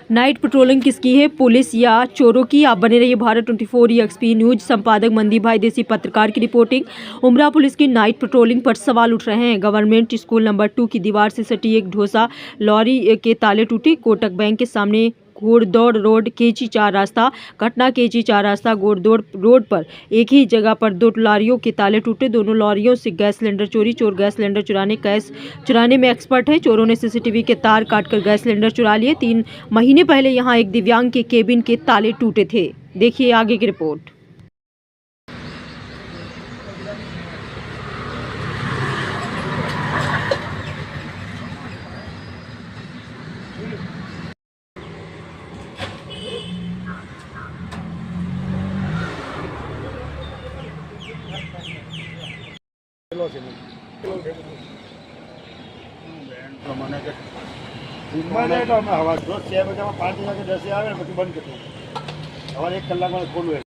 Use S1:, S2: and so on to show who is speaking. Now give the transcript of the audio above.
S1: Night patrolling किसकी है, police या चोरों की? आप बने रहिए भारत 24 EXP न्यूज। संपादक मनदीप भाई देसी पत्रकार की रिपोर्टिंग। उमरा पुलिस की नाइट पेट्रोलिंग पर सवाल उठ रहे हैं। गवर्नमेंट स्कूल नंबर 2 की दीवार से सटी एक ढोसा लॉरी के ताले टूटे। कोटक बैंक के सामने घोड़दौड़ रोड केची 4 रास्ता। घटना केची 4 रास्ता घोड़दौड़ रोड पर एक ही जगह पर 2 लॉरियों के ताले टूटे। दोनों लॉरियों से गैस सिलेंडर चोरी। चोर गैस सिलेंडर चुराने में एक्सपर्ट है। चोरों ने सीसीटीवी के तार काटकर गैस सिलेंडर चुरा लिए। 3 महीने पहले यहां एक दिव्यांग के केबिन के ताले टूटे थे। देखिए आगे की रिपोर्ट।
S2: મને તો અમે હવા જો 6 વાગ્યામાં 5 વાગે 10 આવે ને પછી બંધ કરતો. સવારે 1 કલાકમાં ખોલું.